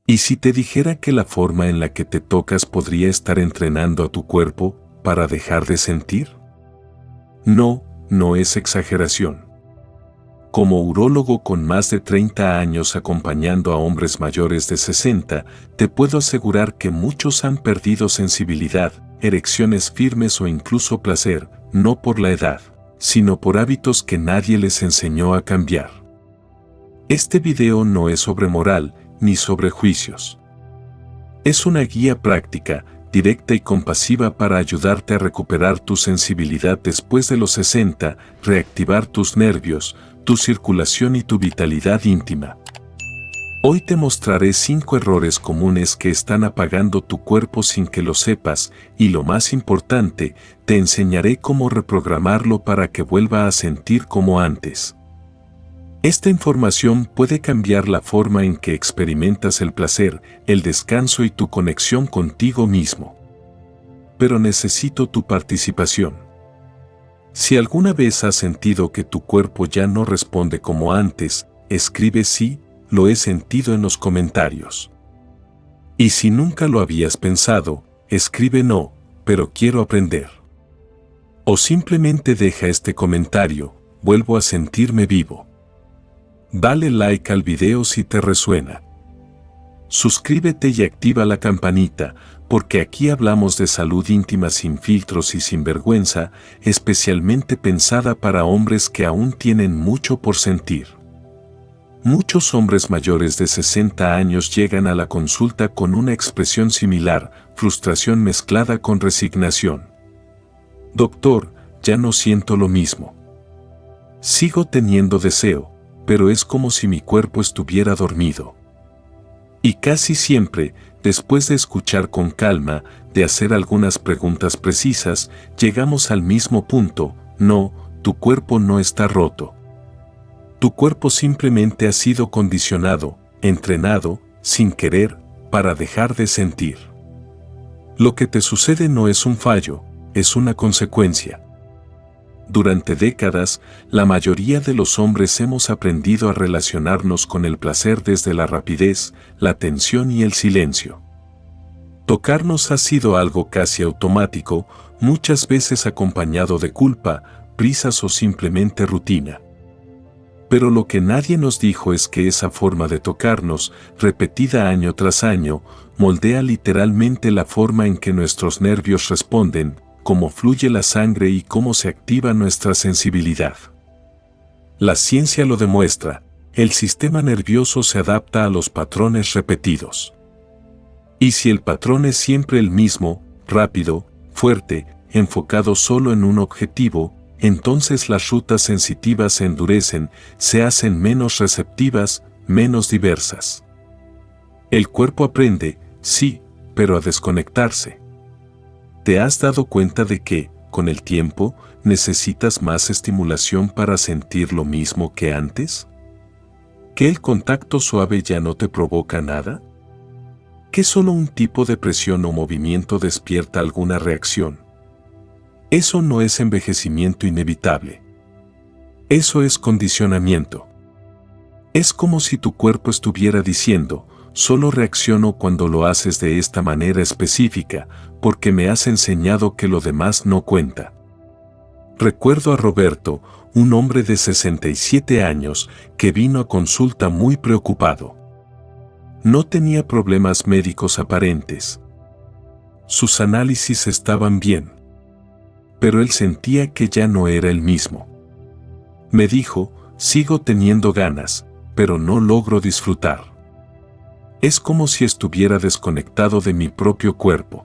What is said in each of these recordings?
¿Y si te dijera que la forma en la que te tocas podría estar entrenando a tu cuerpo para dejar de sentir? No, no es exageración. Como urólogo con más de 30 años acompañando a hombres mayores de 60, te puedo asegurar que muchos han perdido sensibilidad, erecciones firmes o incluso placer, no por la edad, sino por hábitos que nadie les enseñó a cambiar. Este video no es sobre moral, ni sobre juicios. Es una guía práctica, directa y compasiva para ayudarte a recuperar tu sensibilidad después de los 60, reactivar tus nervios, tu circulación y tu vitalidad íntima. Hoy te mostraré 5 errores comunes que están apagando tu cuerpo sin que lo sepas y lo más importante, te enseñaré cómo reprogramarlo para que vuelva a sentir como antes. Esta información puede cambiar la forma en que experimentas el placer, el descanso y tu conexión contigo mismo. Pero necesito tu participación. Si alguna vez has sentido que tu cuerpo ya no responde como antes, escribe sí, lo he sentido en los comentarios. Y si nunca lo habías pensado, escribe no, pero quiero aprender. O simplemente deja este comentario, vuelvo a sentirme vivo. Dale like al video si te resuena. Suscríbete y activa la campanita, porque aquí hablamos de salud íntima sin filtros y sin vergüenza, especialmente pensada para hombres que aún tienen mucho por sentir. Muchos hombres mayores de 60 años llegan a la consulta con una expresión similar, frustración mezclada con resignación. Doctor, ya no siento lo mismo. Sigo teniendo deseo, pero es como si mi cuerpo estuviera dormido. Y casi siempre, después de escuchar con calma, de hacer algunas preguntas precisas, llegamos al mismo punto: no, tu cuerpo no está roto. Tu cuerpo simplemente ha sido condicionado, entrenado, sin querer, para dejar de sentir. Lo que te sucede no es un fallo, es una consecuencia. Durante décadas, la mayoría de los hombres hemos aprendido a relacionarnos con el placer desde la rapidez, la tensión y el silencio. Tocarnos ha sido algo casi automático, muchas veces acompañado de culpa, prisas o simplemente rutina. Pero lo que nadie nos dijo es que esa forma de tocarnos, repetida año tras año, moldea literalmente la forma en que nuestros nervios responden, cómo fluye la sangre y cómo se activa nuestra sensibilidad. La ciencia lo demuestra, el sistema nervioso se adapta a los patrones repetidos. Y si el patrón es siempre el mismo, rápido, fuerte, enfocado solo en un objetivo, entonces las rutas sensitivas se endurecen, se hacen menos receptivas, menos diversas. El cuerpo aprende, sí, pero a desconectarse. ¿Te has dado cuenta de que, con el tiempo, necesitas más estimulación para sentir lo mismo que antes? ¿Que el contacto suave ya no te provoca nada? ¿Que solo un tipo de presión o movimiento despierta alguna reacción? Eso no es envejecimiento inevitable. Eso es condicionamiento. Es como si tu cuerpo estuviera diciendo: solo reacciono cuando lo haces de esta manera específica, porque me has enseñado que lo demás no cuenta. Recuerdo a Roberto, un hombre de 67 años, que vino a consulta muy preocupado. No tenía problemas médicos aparentes. Sus análisis estaban bien. Pero él sentía que ya no era el mismo. Me dijo: sigo teniendo ganas, pero no logro disfrutar. Es como si estuviera desconectado de mi propio cuerpo.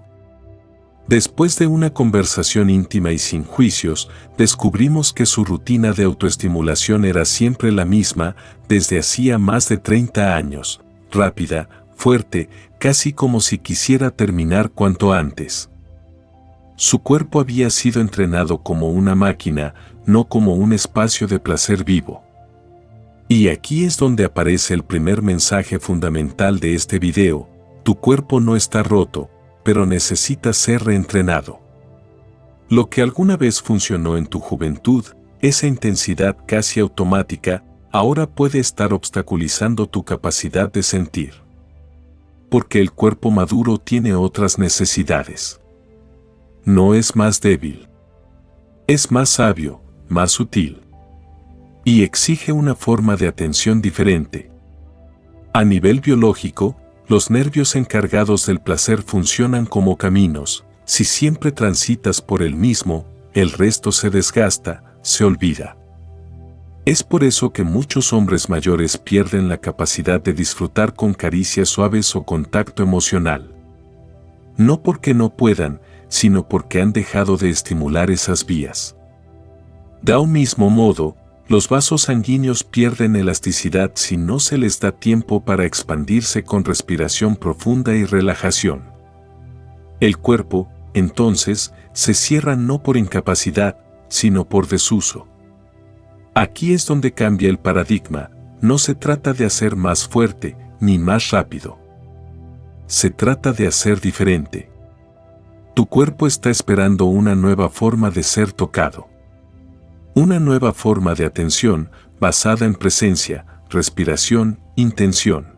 Después de una conversación íntima y sin juicios, descubrimos que su rutina de autoestimulación era siempre la misma desde hacía más de 30 años, rápida, fuerte, casi como si quisiera terminar cuanto antes. Su cuerpo había sido entrenado como una máquina, no como un espacio de placer vivo. Y aquí es donde aparece el primer mensaje fundamental de este video: tu cuerpo no está roto, pero necesita ser reentrenado. Lo que alguna vez funcionó en tu juventud, esa intensidad casi automática, ahora puede estar obstaculizando tu capacidad de sentir. porque el cuerpo maduro tiene otras necesidades. No es más débil. Es más sabio, más sutil. Y exige una forma de atención diferente. A nivel biológico, los nervios encargados del placer funcionan como caminos. Si siempre transitas por el mismo, el resto se desgasta, se olvida. Es por eso que muchos hombres mayores pierden la capacidad de disfrutar con caricias suaves o contacto emocional. No porque no puedan, sino porque han dejado de estimular esas vías. De un mismo modo, los vasos sanguíneos pierden elasticidad si no se les da tiempo para expandirse con respiración profunda y relajación. El cuerpo, entonces, se cierra no por incapacidad, sino por desuso. Aquí es donde cambia el paradigma. No se trata de hacer más fuerte, ni más rápido. Se trata de hacer diferente. Tu cuerpo está esperando una nueva forma de ser tocado. Una nueva forma de atención basada en presencia, respiración, intención.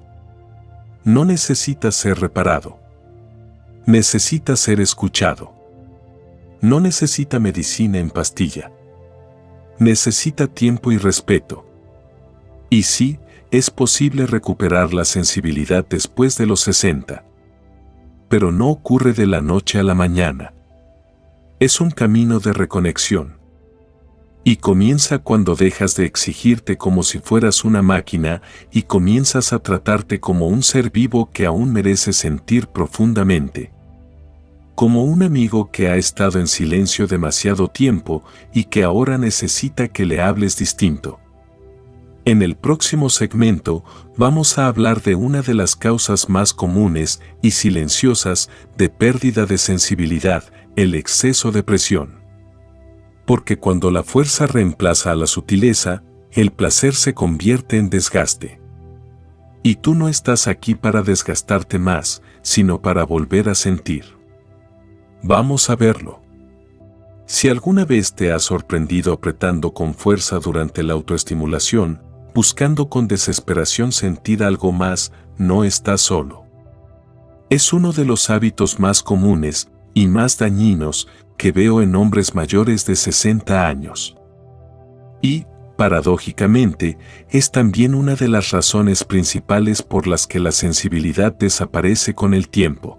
No necesita ser reparado. Necesita ser escuchado. No necesita medicina en pastilla. Necesita tiempo y respeto. Y sí, es posible recuperar la sensibilidad después de los 60. Pero no ocurre de la noche a la mañana. Es un camino de reconexión. Y comienza cuando dejas de exigirte como si fueras una máquina y comienzas a tratarte como un ser vivo que aún merece sentir profundamente. Como un amigo que ha estado en silencio demasiado tiempo y que ahora necesita que le hables distinto. En el próximo segmento vamos a hablar de una de las causas más comunes y silenciosas de pérdida de sensibilidad, el exceso de presión. Porque cuando la fuerza reemplaza a la sutileza, el placer se convierte en desgaste. Y tú no estás aquí para desgastarte más, sino para volver a sentir. Vamos a verlo. Si alguna vez te has sorprendido apretando con fuerza durante la autoestimulación, buscando con desesperación sentir algo más, no estás solo. Es uno de los hábitos más comunes y más dañinos que veo en hombres mayores de 60 años. Y, paradójicamente, es también una de las razones principales por las que la sensibilidad desaparece con el tiempo.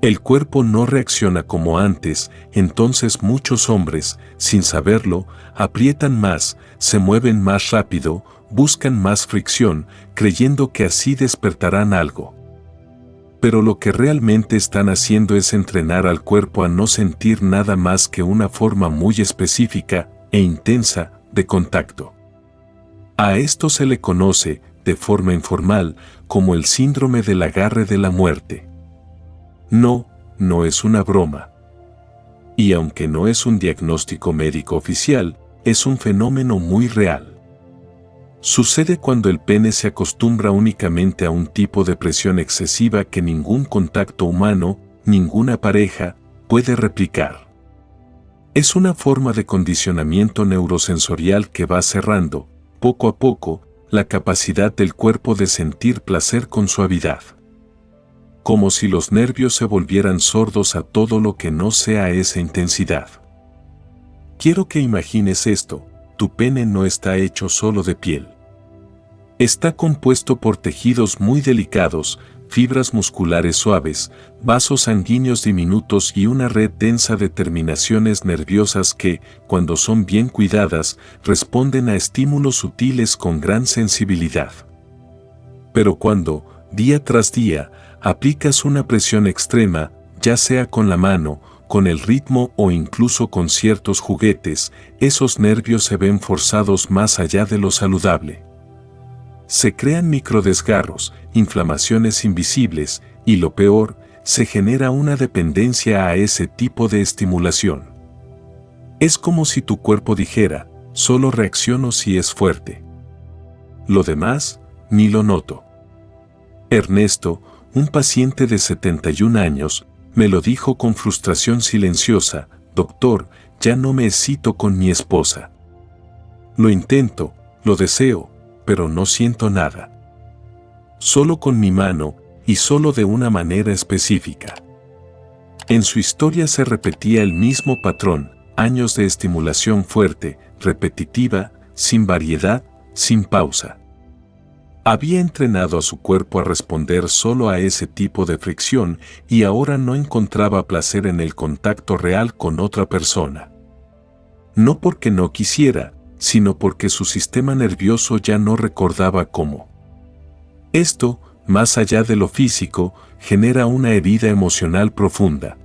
El cuerpo no reacciona como antes, entonces muchos hombres, sin saberlo, aprietan más, se mueven más rápido, buscan más fricción, creyendo que así despertarán algo. Pero lo que realmente están haciendo es entrenar al cuerpo a no sentir nada más que una forma muy específica e intensa de contacto. A esto se le conoce, de forma informal, como el síndrome del agarre de la muerte. No es una broma. Y aunque no es un diagnóstico médico oficial, es un fenómeno muy real. Sucede cuando el pene se acostumbra únicamente a un tipo de presión excesiva que ningún contacto humano, ninguna pareja, puede replicar. Es una forma de condicionamiento neurosensorial que va cerrando, poco a poco, la capacidad del cuerpo de sentir placer con suavidad. Como si los nervios se volvieran sordos a todo lo que no sea esa intensidad. Quiero que imagines esto, tu pene no está hecho solo de piel. Está compuesto por tejidos muy delicados, fibras musculares suaves, vasos sanguíneos diminutos y una red densa de terminaciones nerviosas que, cuando son bien cuidadas, responden a estímulos sutiles con gran sensibilidad. Pero cuando, día tras día, aplicas una presión extrema, ya sea con la mano, con el ritmo o incluso con ciertos juguetes, esos nervios se ven forzados más allá de lo saludable. Se crean microdesgarros, inflamaciones invisibles, y lo peor, se genera una dependencia a ese tipo de estimulación. Es como si tu cuerpo dijera, solo reacciono si es fuerte. Lo demás, ni lo noto. Ernesto, un paciente de 71 años, me lo dijo con frustración silenciosa: doctor, ya no me excito con mi esposa. Lo intento, lo deseo, pero no siento nada. Solo con mi mano, y solo de una manera específica. En su historia se repetía el mismo patrón, años de estimulación fuerte, repetitiva, sin variedad, sin pausa. Había entrenado a su cuerpo a responder solo a ese tipo de fricción y ahora no encontraba placer en el contacto real con otra persona. No porque no quisiera, sino porque su sistema nervioso ya no recordaba cómo. Esto, más allá de lo físico, genera una herida emocional profunda.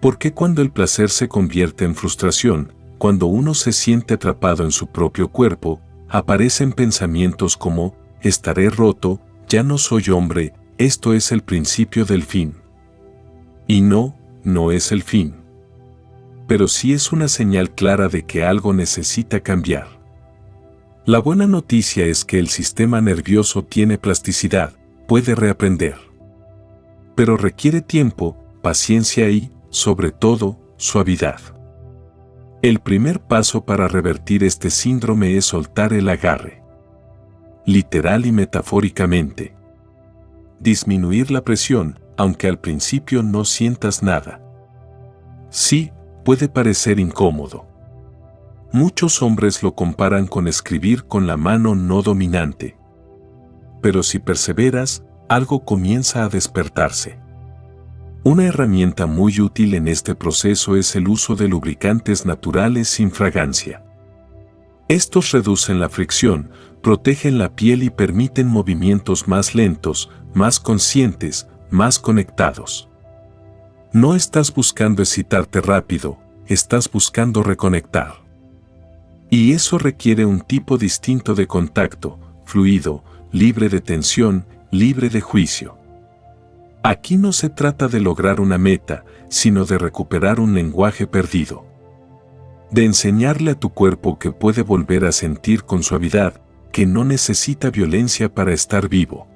Porque cuando el placer se convierte en frustración, cuando uno se siente atrapado en su propio cuerpo, aparecen pensamientos como, estaré roto, ya no soy hombre, esto es el principio del fin. Y no, no es el fin. Pero sí es una señal clara de que algo necesita cambiar. La buena noticia es que el sistema nervioso tiene plasticidad, puede reaprender. Pero requiere tiempo, paciencia y, sobre todo, suavidad. El primer paso para revertir este síndrome es soltar el agarre. Literal y metafóricamente. Disminuir la presión, aunque al principio no sientas nada. Sí, puede parecer incómodo. Muchos hombres lo comparan con escribir con la mano no dominante. Pero si perseveras, algo comienza a despertarse. Una herramienta muy útil en este proceso es el uso de lubricantes naturales sin fragancia. Estos reducen la fricción, protegen la piel y permiten movimientos más lentos, más conscientes, más conectados. No estás buscando excitarte rápido, estás buscando reconectar. Y eso requiere un tipo distinto de contacto, fluido, libre de tensión, libre de juicio. Aquí no se trata de lograr una meta, sino de recuperar un lenguaje perdido. De enseñarle a tu cuerpo que puede volver a sentir con suavidad, que no necesita violencia para estar vivo.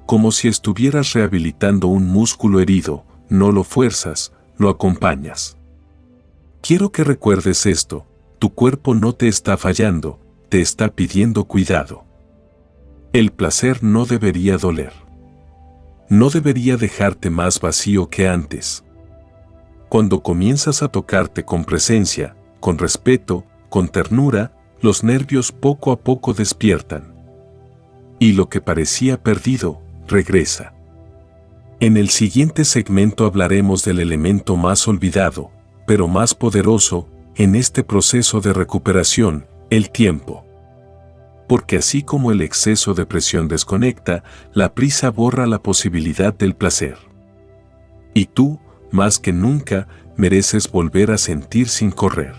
Como si estuvieras rehabilitando un músculo herido, no lo fuerzas, lo acompañas. Quiero que recuerdes esto, tu cuerpo no te está fallando, te está pidiendo cuidado. El placer no debería doler. No debería dejarte más vacío que antes. Cuando comienzas a tocarte con presencia, con respeto, con ternura, los nervios poco a poco despiertan. Y lo que parecía perdido, regresa. En el siguiente segmento hablaremos del elemento más olvidado, pero más poderoso, en este proceso de recuperación, el tiempo. Porque así como el exceso de presión desconecta, la prisa borra la posibilidad del placer. Y tú, más que nunca, mereces volver a sentir sin correr.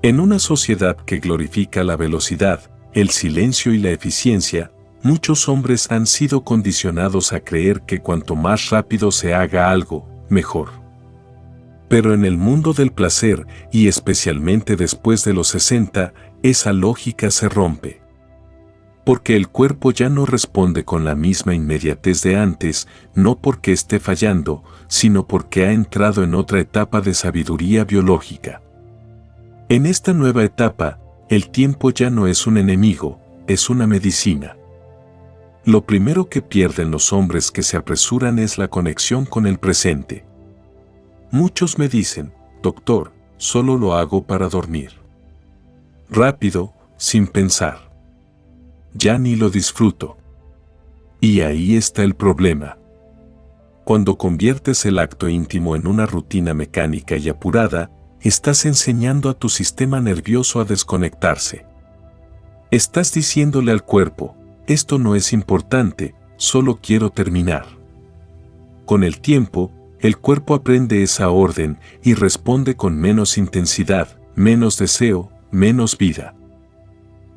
En una sociedad que glorifica la velocidad, el silencio y la eficiencia, muchos hombres han sido condicionados a creer que cuanto más rápido se haga algo, mejor. Pero en el mundo del placer, y especialmente después de los 60, esa lógica se rompe. Porque el cuerpo ya no responde con la misma inmediatez de antes, no porque esté fallando, sino porque ha entrado en otra etapa de sabiduría biológica. En esta nueva etapa, el tiempo ya no es un enemigo, es una medicina. Lo primero que pierden los hombres que se apresuran es la conexión con el presente. Muchos me dicen, doctor, solo lo hago para dormir. Rápido, sin pensar. Ya ni lo disfruto. Y ahí está el problema. Cuando conviertes el acto íntimo en una rutina mecánica y apurada, estás enseñando a tu sistema nervioso a desconectarse. Estás diciéndole al cuerpo, esto no es importante, solo quiero terminar. Con el tiempo, el cuerpo aprende esa orden y responde con menos intensidad, menos deseo, menos vida.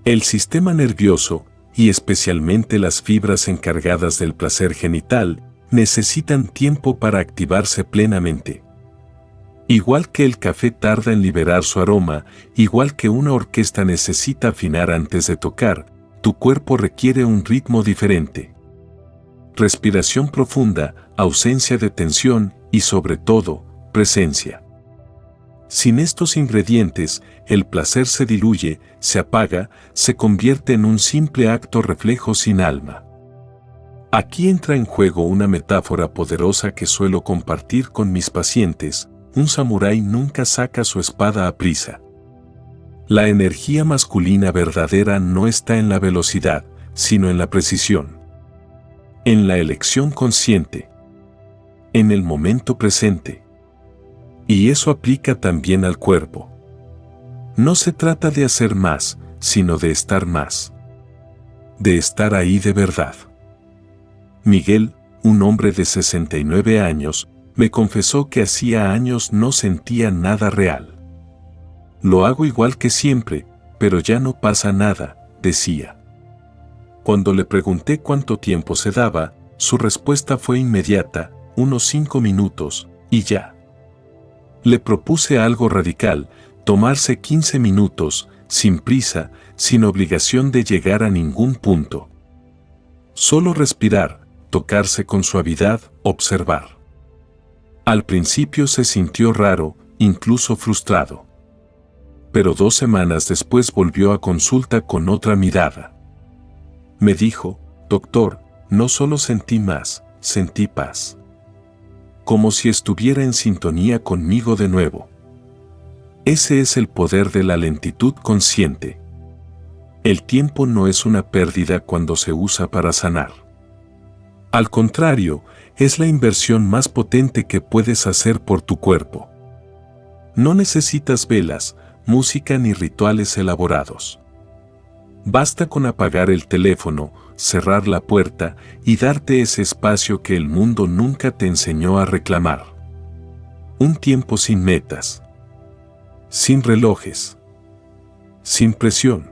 El sistema nervioso, y especialmente las fibras encargadas del placer genital, necesitan tiempo para activarse plenamente. Igual que el café tarda en liberar su aroma, igual que una orquesta necesita afinar antes de tocar, tu cuerpo requiere un ritmo diferente. Respiración profunda, ausencia de tensión y sobre todo, presencia. Sin estos ingredientes, el placer se diluye, se apaga, se convierte en un simple acto reflejo sin alma. Aquí entra en juego una metáfora poderosa que suelo compartir con mis pacientes: un samurái nunca saca su espada a prisa. La energía masculina verdadera no está en la velocidad, sino en la precisión, en la elección consciente, en el momento presente. Y eso aplica también al cuerpo. No se trata de hacer más, sino de estar más. De estar ahí de verdad. Miguel, un hombre de 69 años, me confesó que hacía años no sentía nada real. Lo hago igual que siempre, pero ya no pasa nada, decía. Cuando le pregunté cuánto tiempo se daba, su respuesta fue inmediata: unos 5 minutos, y ya. Le propuse algo radical: tomarse 15 minutos, sin prisa, sin obligación de llegar a ningún punto. Solo respirar, tocarse con suavidad, observar. Al principio se sintió raro, incluso frustrado. Pero 2 semanas después volvió a consulta con otra mirada. Me dijo: doctor, no solo sentí más, sentí paz. Como si estuviera en sintonía conmigo de nuevo. Ese es el poder de la lentitud consciente. El tiempo no es una pérdida cuando se usa para sanar. Al contrario, es la inversión más potente que puedes hacer por tu cuerpo. No necesitas velas, música ni rituales elaborados. Basta con apagar el teléfono, cerrar la puerta y darte ese espacio que el mundo nunca te enseñó a reclamar. Un tiempo sin metas. Sin relojes. Sin presión.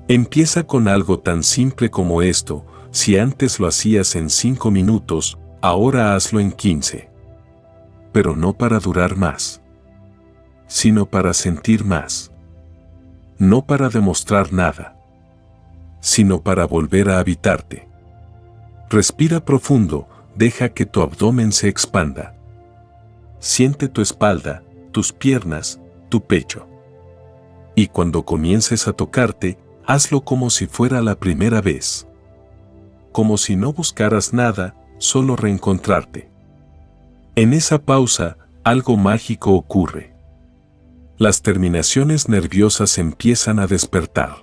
Empieza con algo tan simple como esto: si antes lo hacías en 5 minutos, ahora hazlo en 15. Pero no para durar más, sino para sentir más. No para demostrar nada, sino para volver a habitarte. Respira profundo, deja que tu abdomen se expanda. Siente tu espalda, tus piernas, tu pecho. Y cuando comiences a tocarte, hazlo como si fuera la primera vez. Como si no buscaras nada, solo reencontrarte. En esa pausa, algo mágico ocurre. Las terminaciones nerviosas empiezan a despertar.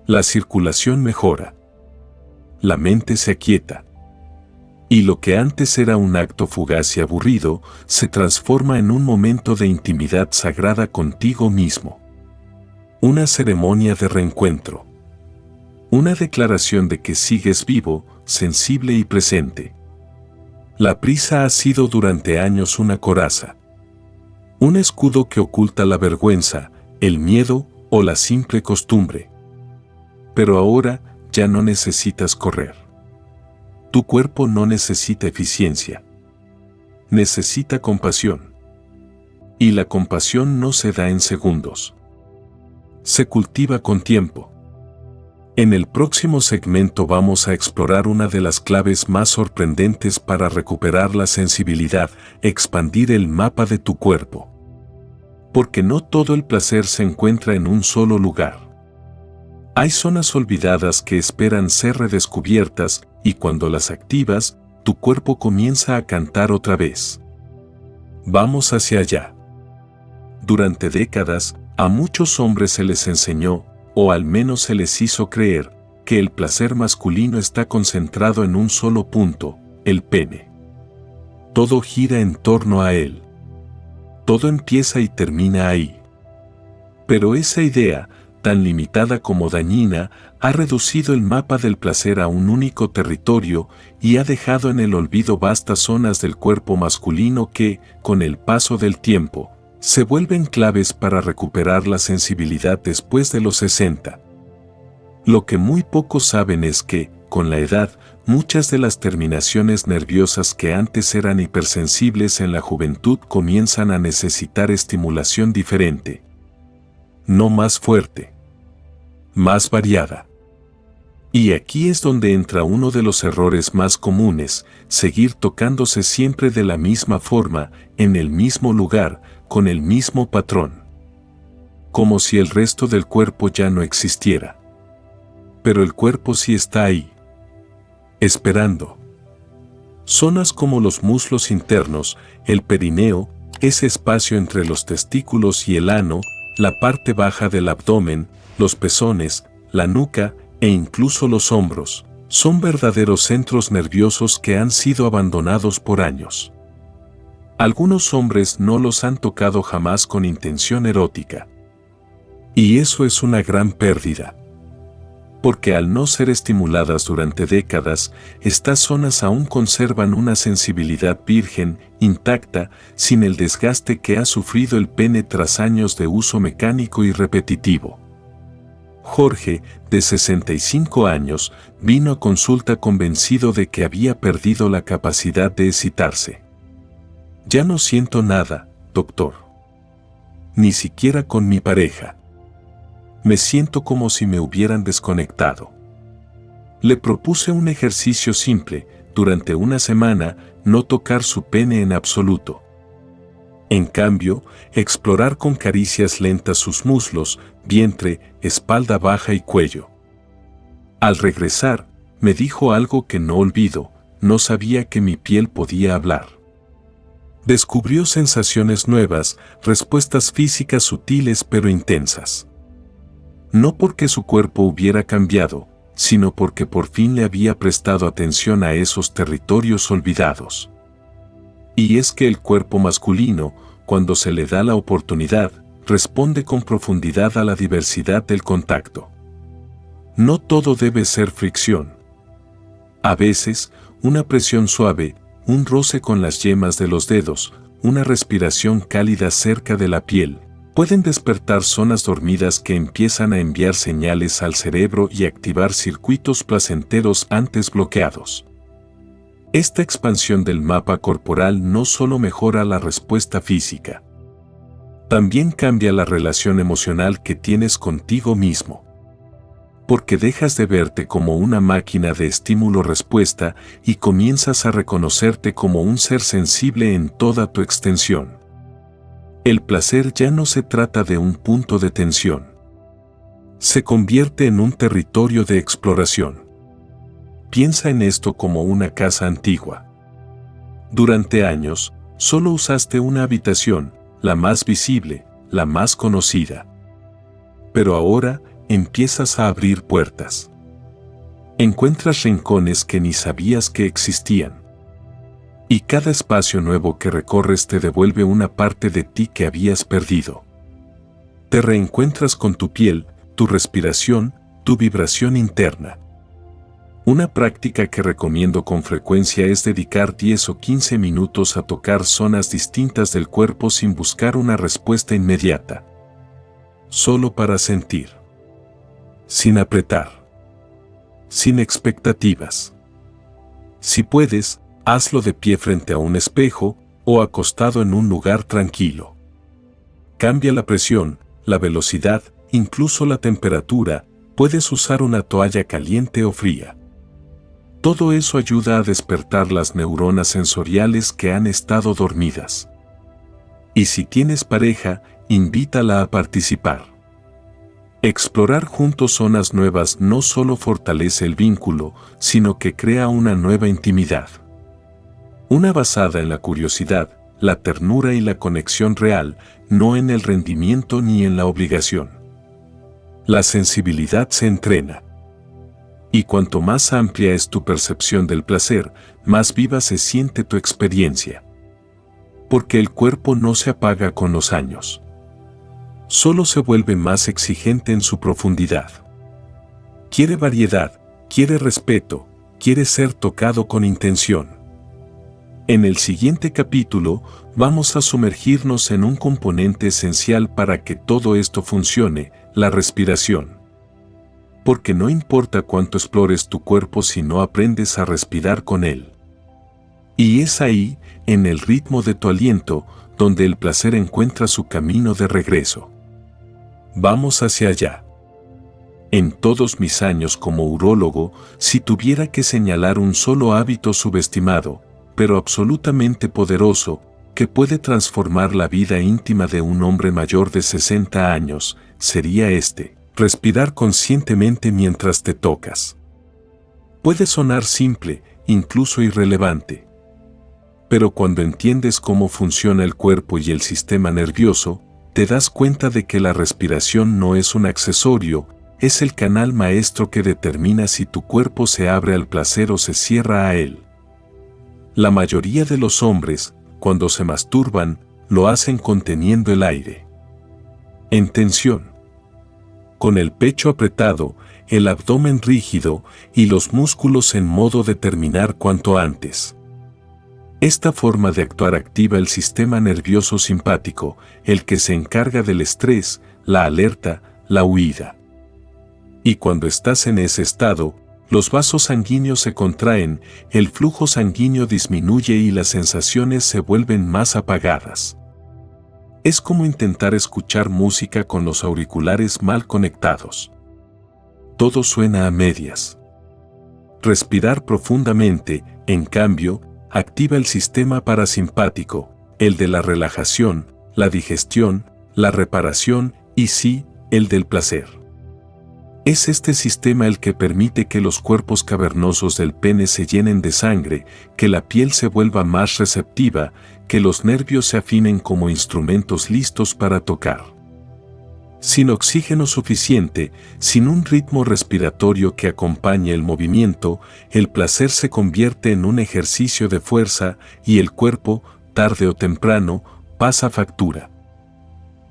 La circulación mejora. La mente se aquieta. Y lo que antes era un acto fugaz y aburrido, se transforma en un momento de intimidad sagrada contigo mismo. Una ceremonia de reencuentro. Una declaración de que sigues vivo, sensible y presente. La prisa ha sido durante años una coraza. Un escudo que oculta la vergüenza, el miedo o la simple costumbre. Pero ahora ya no necesitas correr. Tu cuerpo no necesita eficiencia. Necesita compasión. Y la compasión no se da en segundos. Se cultiva con tiempo. En el próximo segmento vamos a explorar una de las claves más sorprendentes para recuperar la sensibilidad: expandir el mapa de tu cuerpo. Porque no todo el placer se encuentra en un solo lugar. Hay zonas olvidadas que esperan ser redescubiertas, y cuando las activas, tu cuerpo comienza a cantar otra vez. Vamos hacia allá. Durante décadas, a muchos hombres se les enseñó, o al menos se les hizo creer, que el placer masculino está concentrado en un solo punto: el pene. Todo gira en torno a él. Todo empieza y termina ahí. Pero esa idea, tan limitada como dañina, ha reducido el mapa del placer a un único territorio y ha dejado en el olvido vastas zonas del cuerpo masculino que, con el paso del tiempo, se vuelven claves para recuperar la sensibilidad después de los 60. Lo que muy pocos saben es que, con la edad, muchas de las terminaciones nerviosas que antes eran hipersensibles en la juventud comienzan a necesitar estimulación diferente. No más fuerte. Más variada. Y aquí es donde entra uno de los errores más comunes: seguir tocándose siempre de la misma forma, en el mismo lugar, con el mismo patrón. Como si el resto del cuerpo ya no existiera. Pero el cuerpo sí está ahí. esperando. Zonas como los muslos internos, el perineo, ese espacio entre los testículos y el ano, la parte baja del abdomen, los pezones, la nuca e incluso los hombros, son verdaderos centros nerviosos que han sido abandonados por años. Algunos hombres no los han tocado jamás con intención erótica. Y eso es una gran pérdida. Porque al no ser estimuladas durante décadas, estas zonas aún conservan una sensibilidad virgen, intacta, sin el desgaste que ha sufrido el pene tras años de uso mecánico y repetitivo. Jorge, de 65 años, vino a consulta convencido de que había perdido la capacidad de excitarse. Ya no siento nada, doctor. Ni siquiera con mi pareja. Me siento como si me hubieran desconectado. Le propuse un ejercicio simple, durante una semana, no tocar su pene en absoluto. En cambio, explorar con caricias lentas sus muslos, vientre, espalda baja y cuello. Al regresar, me dijo algo que no olvido: no sabía que mi piel podía hablar. Descubrió sensaciones nuevas, respuestas físicas sutiles pero intensas. No porque su cuerpo hubiera cambiado, sino porque por fin le había prestado atención a esos territorios olvidados. Y es que el cuerpo masculino, cuando se le da la oportunidad, responde con profundidad a la diversidad del contacto. No todo debe ser fricción. A veces, una presión suave, un roce con las yemas de los dedos, una respiración cálida cerca de la piel, pueden despertar zonas dormidas que empiezan a enviar señales al cerebro y activar circuitos placenteros antes bloqueados. Esta expansión del mapa corporal no solo mejora la respuesta física, también cambia la relación emocional que tienes contigo mismo. Porque dejas de verte como una máquina de estímulo-respuesta y comienzas a reconocerte como un ser sensible en toda tu extensión. El placer ya no se trata de un punto de tensión. Se convierte en un territorio de exploración. Piensa en esto como una casa antigua. Durante años, solo usaste una habitación, la más visible, la más conocida. Pero ahora, empiezas a abrir puertas. Encuentras rincones que ni sabías que existían. Y cada espacio nuevo que recorres te devuelve una parte de ti que habías perdido. Te reencuentras con tu piel, tu respiración, tu vibración interna. Una práctica que recomiendo con frecuencia es dedicar 10 o 15 minutos a tocar zonas distintas del cuerpo sin buscar una respuesta inmediata. Solo para sentir. Sin apretar. Sin expectativas. Si puedes, hazlo de pie frente a un espejo o acostado en un lugar tranquilo. Cambia la presión, la velocidad, incluso la temperatura. Puedes usar una toalla caliente o fría. Todo eso ayuda a despertar las neuronas sensoriales que han estado dormidas. Y si tienes pareja, invítala a participar. Explorar juntos zonas nuevas no solo fortalece el vínculo, sino que crea una nueva intimidad. Una basada en la curiosidad, la ternura y la conexión real, no en el rendimiento ni en la obligación. La sensibilidad se entrena. Y cuanto más amplia es tu percepción del placer, más viva se siente tu experiencia. Porque el cuerpo no se apaga con los años. Solo se vuelve más exigente en su profundidad. Quiere variedad, quiere respeto, quiere ser tocado con intención. En el siguiente capítulo, vamos a sumergirnos en un componente esencial para que todo esto funcione, la respiración. Porque no importa cuánto explores tu cuerpo si no aprendes a respirar con él. Y es ahí, en el ritmo de tu aliento, donde el placer encuentra su camino de regreso. Vamos hacia allá. En todos mis años como urólogo, si tuviera que señalar un solo hábito subestimado, pero absolutamente poderoso, que puede transformar la vida íntima de un hombre mayor de 60 años, sería este: respirar conscientemente mientras te tocas. Puede sonar simple, incluso irrelevante. Pero cuando entiendes cómo funciona el cuerpo y el sistema nervioso, te das cuenta de que la respiración no es un accesorio, es el canal maestro que determina si tu cuerpo se abre al placer o se cierra a él. La mayoría de los hombres, cuando se masturban, lo hacen conteniendo el aire. En tensión. Con el pecho apretado, el abdomen rígido y los músculos en modo de terminar cuanto antes. Esta forma de actuar activa el sistema nervioso simpático, el que se encarga del estrés, la alerta, la huida. Y cuando estás en ese estado, los vasos sanguíneos se contraen, el flujo sanguíneo disminuye y las sensaciones se vuelven más apagadas. Es como intentar escuchar música con los auriculares mal conectados. Todo suena a medias. Respirar profundamente, en cambio, activa el sistema parasimpático, el de la relajación, la digestión, la reparación y sí, el del placer. Es este sistema el que permite que los cuerpos cavernosos del pene se llenen de sangre, que la piel se vuelva más receptiva, que los nervios se afinen como instrumentos listos para tocar. Sin oxígeno suficiente, sin un ritmo respiratorio que acompañe el movimiento, el placer se convierte en un ejercicio de fuerza y el cuerpo, tarde o temprano, pasa factura.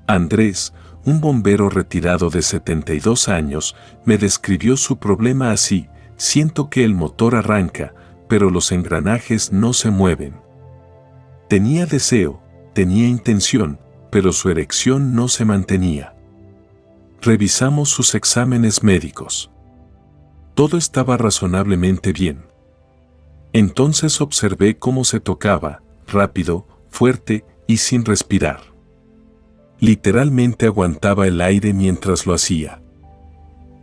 Andrés, un bombero retirado de 72 años, me describió su problema así: siento que el motor arranca, pero los engranajes no se mueven. Tenía deseo, tenía intención, pero su erección no se mantenía. Revisamos sus exámenes médicos. Todo estaba razonablemente bien. Entonces observé cómo se tocaba, rápido, fuerte y sin respirar. Literalmente aguantaba el aire mientras lo hacía.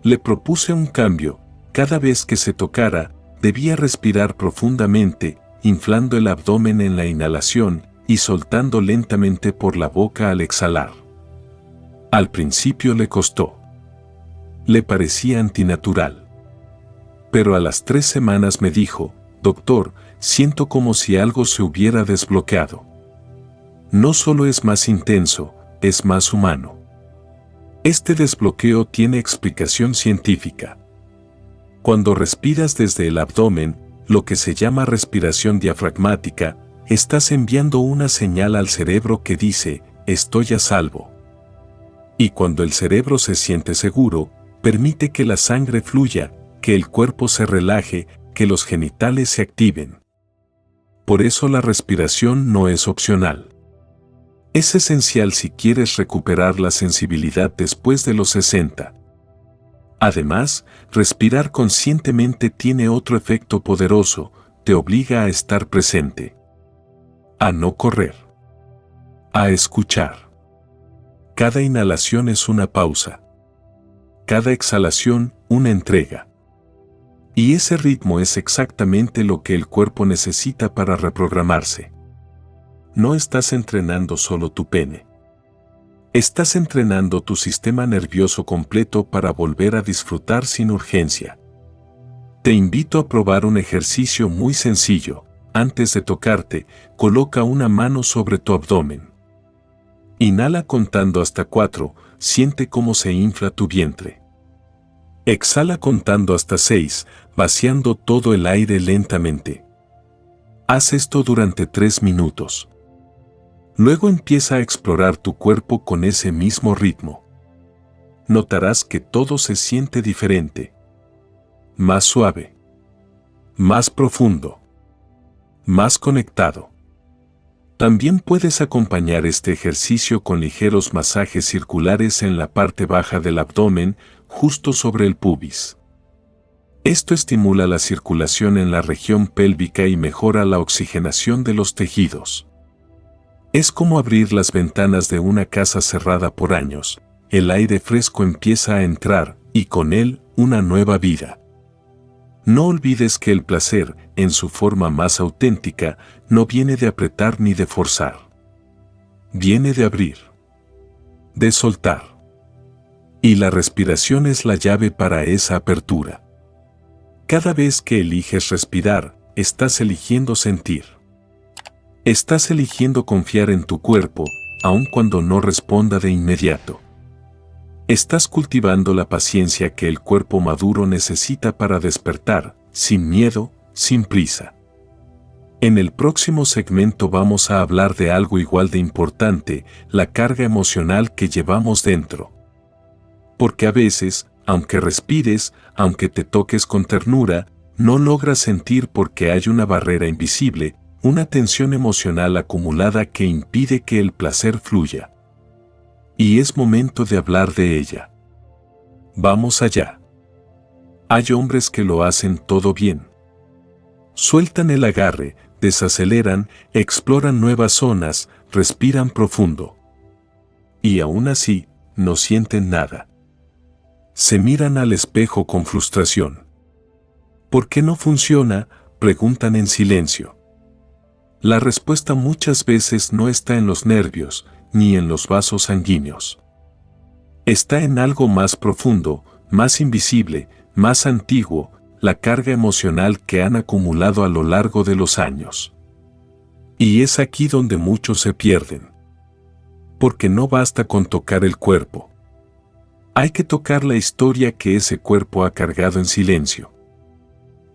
Le propuse un cambio: cada vez que se tocara, debía respirar profundamente, inflando el abdomen en la inhalación y soltando lentamente por la boca al exhalar. Al principio le costó. Le parecía antinatural. Pero a las 3 semanas me dijo: doctor, siento como si algo se hubiera desbloqueado. No solo es más intenso, es más humano. Este desbloqueo tiene explicación científica. Cuando respiras desde el abdomen, lo que se llama respiración diafragmática, estás enviando una señal al cerebro que dice: estoy a salvo. Y cuando el cerebro se siente seguro, permite que la sangre fluya, que el cuerpo se relaje, que los genitales se activen. Por eso la respiración no es opcional. Es esencial si quieres recuperar la sensibilidad después de los 60. Además, respirar conscientemente tiene otro efecto poderoso: te obliga a estar presente. A no correr. A escuchar. Cada inhalación es una pausa. Cada exhalación, una entrega. Y ese ritmo es exactamente lo que el cuerpo necesita para reprogramarse. No estás entrenando solo tu pene. Estás entrenando tu sistema nervioso completo para volver a disfrutar sin urgencia. Te invito a probar un ejercicio muy sencillo. Antes de tocarte, coloca una mano sobre tu abdomen. Inhala contando hasta 4, siente cómo se infla tu vientre. Exhala contando hasta 6, vaciando todo el aire lentamente. Haz esto durante 3 minutos. Luego empieza a explorar tu cuerpo con ese mismo ritmo. Notarás que todo se siente diferente. Más suave. Más profundo. Más conectado. También puedes acompañar este ejercicio con ligeros masajes circulares en la parte baja del abdomen, justo sobre el pubis. Esto estimula la circulación en la región pélvica y mejora la oxigenación de los tejidos. Es como abrir las ventanas de una casa cerrada por años. El aire fresco empieza a entrar, y con él, una nueva vida. No olvides que el placer, en su forma más auténtica, no viene de apretar ni de forzar. Viene de abrir. De soltar. Y la respiración es la llave para esa apertura. Cada vez que eliges respirar, estás eligiendo sentir. Estás eligiendo confiar en tu cuerpo, aun cuando no responda de inmediato. Estás cultivando la paciencia que el cuerpo maduro necesita para despertar, sin miedo, sin prisa. En el próximo segmento vamos a hablar de algo igual de importante, la carga emocional que llevamos dentro. Porque a veces, aunque respires, aunque te toques con ternura, no logras sentir porque hay una barrera invisible, una tensión emocional acumulada que impide que el placer fluya. Y es momento de hablar de ella. Vamos allá. Hay hombres que lo hacen todo bien. Sueltan el agarre, desaceleran, exploran nuevas zonas, respiran profundo. Y aún así, no sienten nada. Se miran al espejo con frustración. ¿Por qué no funciona?, preguntan en silencio. La respuesta muchas veces no está en los nervios, ni en los vasos sanguíneos. Está en algo más profundo, más invisible, más antiguo, la carga emocional que han acumulado a lo largo de los años. Y es aquí donde muchos se pierden. Porque no basta con tocar el cuerpo. Hay que tocar la historia que ese cuerpo ha cargado en silencio.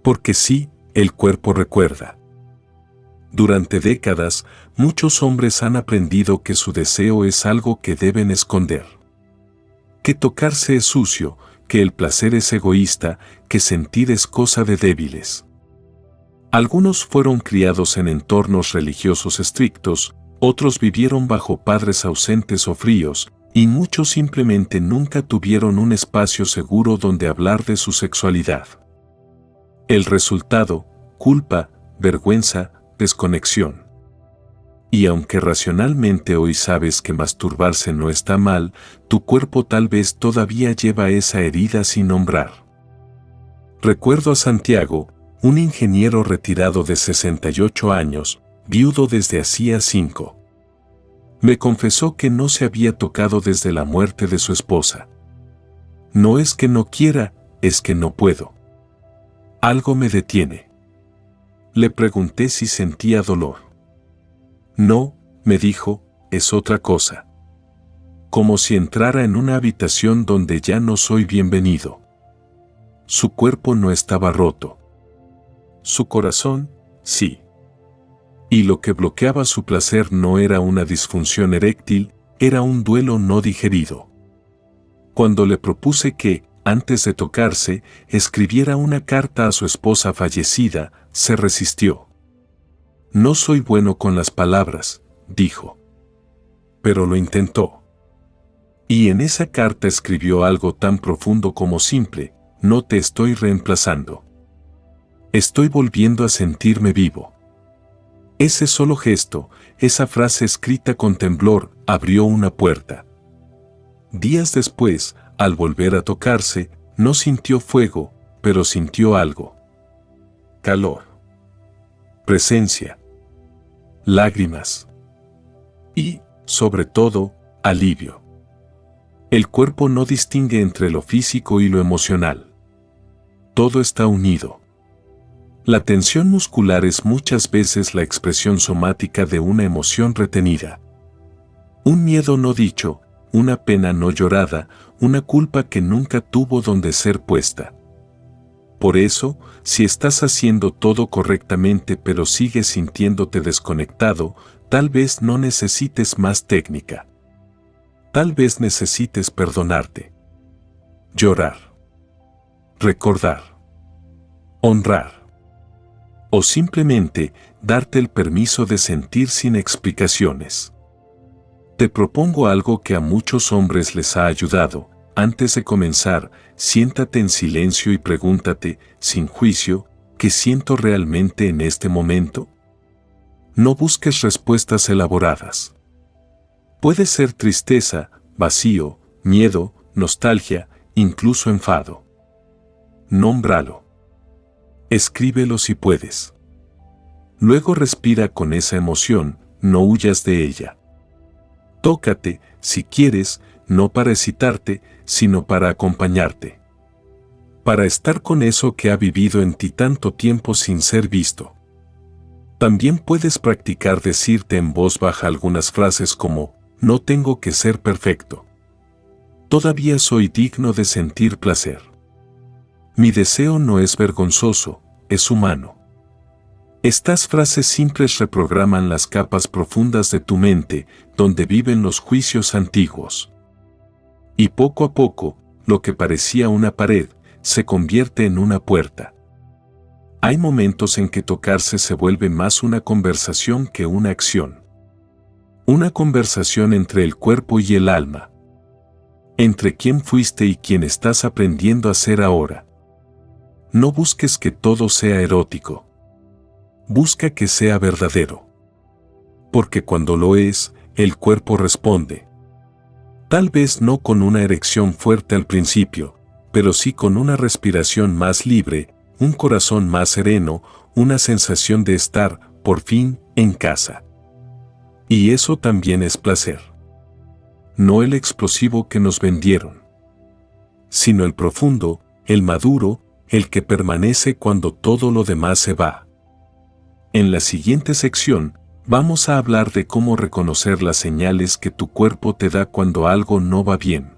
Porque sí, el cuerpo recuerda. Durante décadas, muchos hombres han aprendido que su deseo es algo que deben esconder. Que tocarse es sucio, que el placer es egoísta, que sentir es cosa de débiles. Algunos fueron criados en entornos religiosos estrictos, otros vivieron bajo padres ausentes o fríos, y muchos simplemente nunca tuvieron un espacio seguro donde hablar de su sexualidad. El resultado: culpa, vergüenza, desconexión. Y aunque racionalmente hoy sabes que masturbarse no está mal, tu cuerpo tal vez todavía lleva esa herida sin nombrar. Recuerdo a Santiago, un ingeniero retirado de 68 años, viudo desde hacía 5. Me confesó que no se había tocado desde la muerte de su esposa. No es que no quiera, es que no puedo. Algo me detiene. Le pregunté si sentía dolor. No, me dijo, es otra cosa. Como si entrara en una habitación donde ya no soy bienvenido. Su cuerpo no estaba roto. Su corazón, sí. Y lo que bloqueaba su placer no era una disfunción eréctil, era un duelo no digerido. Cuando le propuse que, antes de tocarse, escribiera una carta a su esposa fallecida, se resistió. No soy bueno con las palabras, dijo. Pero lo intentó. Y en esa carta escribió algo tan profundo como simple: no te estoy reemplazando. Estoy volviendo a sentirme vivo. Ese solo gesto, esa frase escrita con temblor, abrió una puerta. Días después, al volver a tocarse, no sintió fuego, pero sintió algo. Calor. Presencia. Lágrimas. Y, sobre todo, alivio. El cuerpo no distingue entre lo físico y lo emocional. Todo está unido. La tensión muscular es muchas veces la expresión somática de una emoción retenida. Un miedo no dicho, una pena no llorada, una culpa que nunca tuvo donde ser puesta. Por eso, si estás haciendo todo correctamente pero sigues sintiéndote desconectado, tal vez no necesites más técnica. Tal vez necesites perdonarte. Llorar. Recordar. Honrar. O simplemente darte el permiso de sentir sin explicaciones. Te propongo algo que a muchos hombres les ha ayudado. Antes de comenzar, siéntate en silencio y pregúntate, sin juicio, ¿qué siento realmente en este momento? No busques respuestas elaboradas. Puede ser tristeza, vacío, miedo, nostalgia, incluso enfado. Nómbralo. Escríbelo si puedes. Luego respira con esa emoción, no huyas de ella. Tócate, si quieres, no para excitarte, sino para acompañarte. para estar con eso que ha vivido en ti tanto tiempo sin ser visto. También puedes practicar decirte en voz baja algunas frases como, no tengo que ser perfecto. Todavía soy digno de sentir placer. Mi deseo no es vergonzoso, es humano. Estas frases simples reprograman las capas profundas de tu mente, donde viven los juicios antiguos. Y poco a poco, lo que parecía una pared, se convierte en una puerta. Hay momentos en que tocarse se vuelve más una conversación que una acción. Una conversación entre el cuerpo y el alma. Entre quién fuiste y quién estás aprendiendo a ser ahora. No busques que todo sea erótico. Busca que sea verdadero. Porque cuando lo es, el cuerpo responde. Tal vez no con una erección fuerte al principio, pero sí con una respiración más libre, un corazón más sereno, una sensación de estar, por fin, en casa. Y eso también es placer. No el explosivo que nos vendieron, sino el profundo, el maduro, el que permanece cuando todo lo demás se va. En la siguiente sección, vamos a hablar de cómo reconocer las señales que tu cuerpo te da cuando algo no va bien.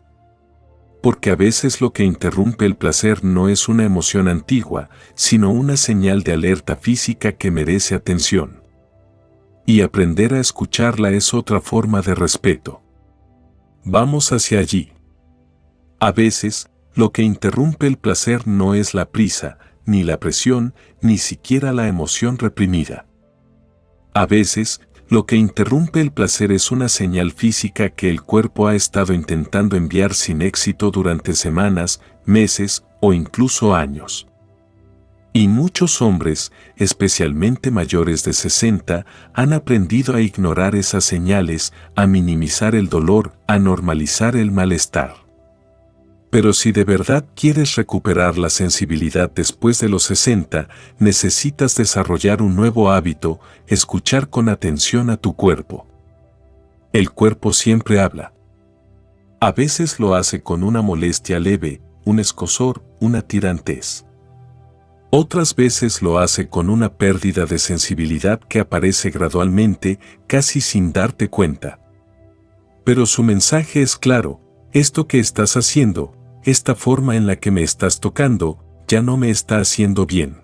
Porque a veces lo que interrumpe el placer no es una emoción antigua, sino una señal de alerta física que merece atención. Y aprender a escucharla es otra forma de respeto. Vamos hacia allí. A veces, lo que interrumpe el placer no es la prisa, ni la presión, ni siquiera la emoción reprimida. A veces, lo que interrumpe el placer es una señal física que el cuerpo ha estado intentando enviar sin éxito durante semanas, meses o incluso años. Y muchos hombres, especialmente mayores de 60, han aprendido a ignorar esas señales, a minimizar el dolor, a normalizar el malestar. Pero si de verdad quieres recuperar la sensibilidad después de los 60, necesitas desarrollar un nuevo hábito, escuchar con atención a tu cuerpo. El cuerpo siempre habla. A veces lo hace con una molestia leve, un escozor, una tirantez. Otras veces lo hace con una pérdida de sensibilidad que aparece gradualmente, casi sin darte cuenta. Pero su mensaje es claro: esto que estás haciendo, esta forma en la que me estás tocando, ya no me está haciendo bien.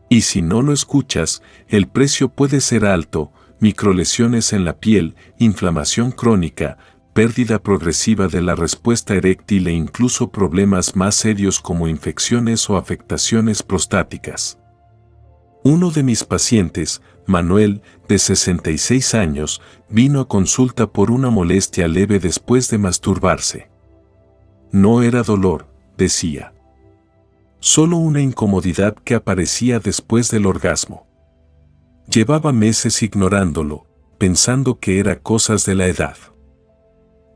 Y si no lo escuchas, el precio puede ser alto: microlesiones en la piel, inflamación crónica, pérdida progresiva de la respuesta eréctil e incluso problemas más serios como infecciones o afectaciones prostáticas. Uno de mis pacientes, Manuel, de 66 años, vino a consulta por una molestia leve después de masturbarse. No era dolor, decía. Solo una incomodidad que aparecía después del orgasmo. Llevaba meses ignorándolo, pensando que era cosas de la edad.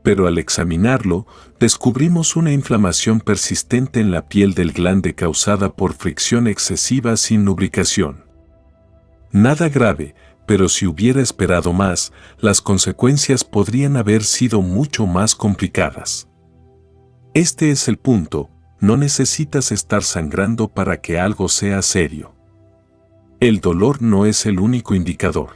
Pero al examinarlo, descubrimos una inflamación persistente en la piel del glande causada por fricción excesiva sin lubricación. Nada grave, pero si hubiera esperado más, las consecuencias podrían haber sido mucho más complicadas. Este es el punto: no necesitas estar sangrando para que algo sea serio. El dolor no es el único indicador.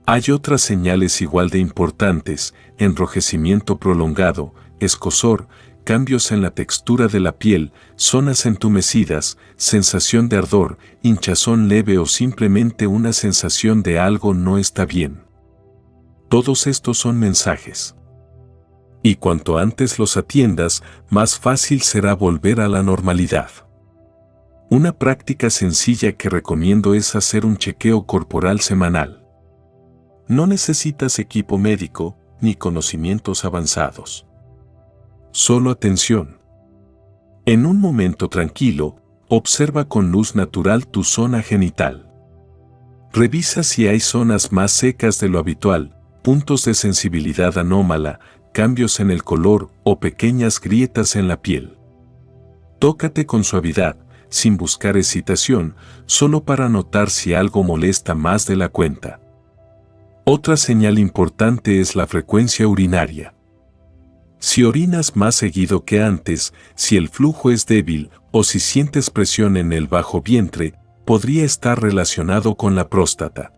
Hay otras señales igual de importantes: enrojecimiento prolongado, escozor, cambios en la textura de la piel, zonas entumecidas, sensación de ardor, hinchazón leve o simplemente una sensación de algo no está bien. Todos estos son mensajes. Y cuanto antes los atiendas, más fácil será volver a la normalidad. Una práctica sencilla que recomiendo es hacer un chequeo corporal semanal. No necesitas equipo médico ni conocimientos avanzados. Solo atención. En un momento tranquilo, observa con luz natural tu zona genital. Revisa si hay zonas más secas de lo habitual, puntos de sensibilidad anómala, cambios en el color o pequeñas grietas en la piel. Tócate con suavidad, sin buscar excitación, solo para notar si algo molesta más de la cuenta. Otra señal importante es la frecuencia urinaria. Si orinas más seguido que antes, si el flujo es débil o si sientes presión en el bajo vientre, podría estar relacionado con la próstata.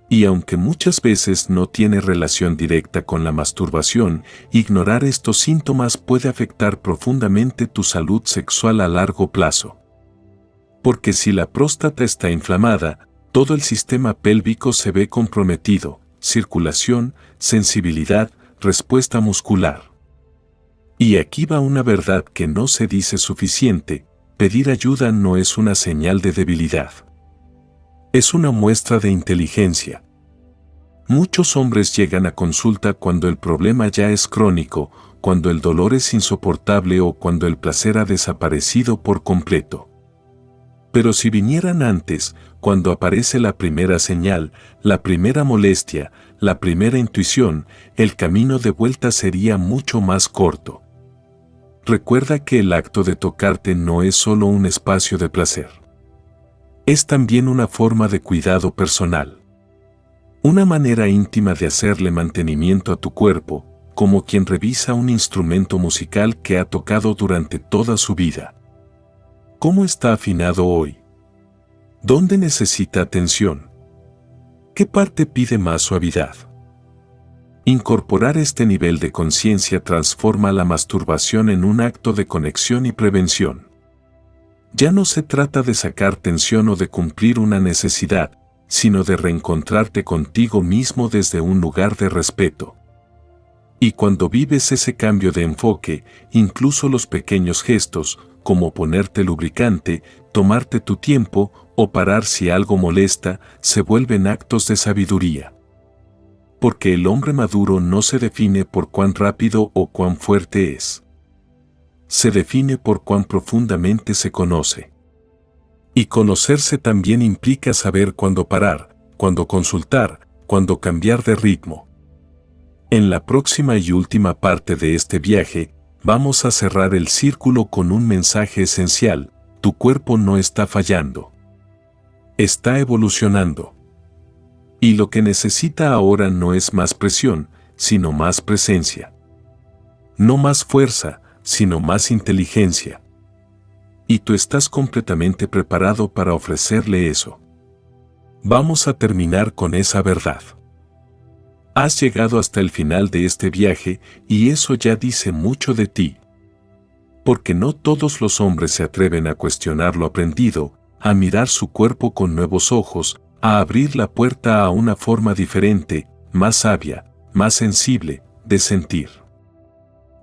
Y aunque muchas veces no tiene relación directa con la masturbación, ignorar estos síntomas puede afectar profundamente tu salud sexual a largo plazo. Porque si la próstata está inflamada, todo el sistema pélvico se ve comprometido, circulación, sensibilidad, respuesta muscular. Y aquí va una verdad que no se dice suficiente: pedir ayuda no es una señal de debilidad. Es una muestra de inteligencia. Muchos hombres llegan a consulta cuando el problema ya es crónico, cuando el dolor es insoportable o cuando el placer ha desaparecido por completo. Pero si vinieran antes, cuando aparece la primera señal, la primera molestia, la primera intuición, el camino de vuelta sería mucho más corto. Recuerda que el acto de tocarte no es solo un espacio de placer. Es también una forma de cuidado personal. Una manera íntima de hacerle mantenimiento a tu cuerpo, como quien revisa un instrumento musical que ha tocado durante toda su vida. ¿Cómo está afinado hoy? ¿Dónde necesita atención? ¿Qué parte pide más suavidad? Incorporar este nivel de conciencia transforma la masturbación en un acto de conexión y prevención. Ya no se trata de sacar tensión o de cumplir una necesidad, sino de reencontrarte contigo mismo desde un lugar de respeto. Y cuando vives ese cambio de enfoque, incluso los pequeños gestos, como ponerte lubricante, tomarte tu tiempo o parar si algo molesta, se vuelven actos de sabiduría. Porque el hombre maduro no se define por cuán rápido o cuán fuerte es. Se define por cuán profundamente se conoce. Y conocerse también implica saber cuándo parar, cuándo consultar, cuándo cambiar de ritmo. En la próxima y última parte de este viaje, vamos a cerrar el círculo con un mensaje esencial: tu cuerpo no está fallando. Está evolucionando. Y lo que necesita ahora no es más presión, sino más presencia. No más fuerza, sino más inteligencia. Y tú estás completamente preparado para ofrecerle eso. Vamos a terminar con esa verdad. Has llegado hasta el final de este viaje y eso ya dice mucho de ti. Porque no todos los hombres se atreven a cuestionar lo aprendido, a mirar su cuerpo con nuevos ojos, a abrir la puerta a una forma diferente, más sabia, más sensible, de sentir.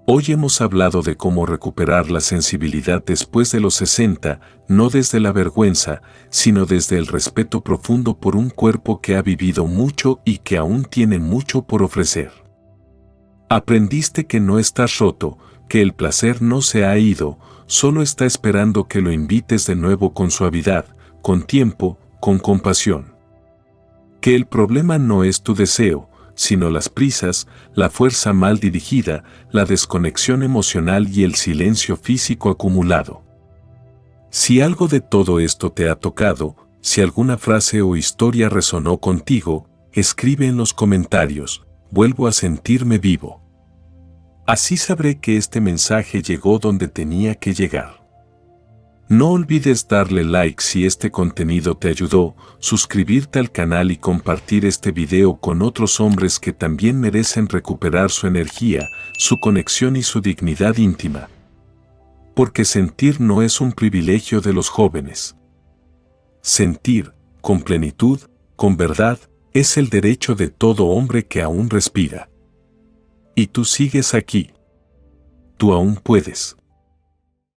Hoy hemos hablado de cómo recuperar la sensibilidad después de los 60, no desde la vergüenza, sino desde el respeto profundo por un cuerpo que ha vivido mucho y que aún tiene mucho por ofrecer. Aprendiste que no estás roto, que el placer no se ha ido, solo está esperando que lo invites de nuevo con suavidad, con tiempo, con compasión. Que el problema no es tu deseo, sino las prisas, la fuerza mal dirigida, la desconexión emocional y el silencio físico acumulado. Si algo de todo esto te ha tocado, si alguna frase o historia resonó contigo, escribe en los comentarios: vuelvo a sentirme vivo. Así sabré que este mensaje llegó donde tenía que llegar. No olvides darle like si este contenido te ayudó, suscribirte al canal y compartir este video con otros hombres que también merecen recuperar su energía, su conexión y su dignidad íntima. Porque sentir no es un privilegio de los jóvenes. Sentir, con plenitud, con verdad, es el derecho de todo hombre que aún respira. Y tú sigues aquí. Tú aún puedes.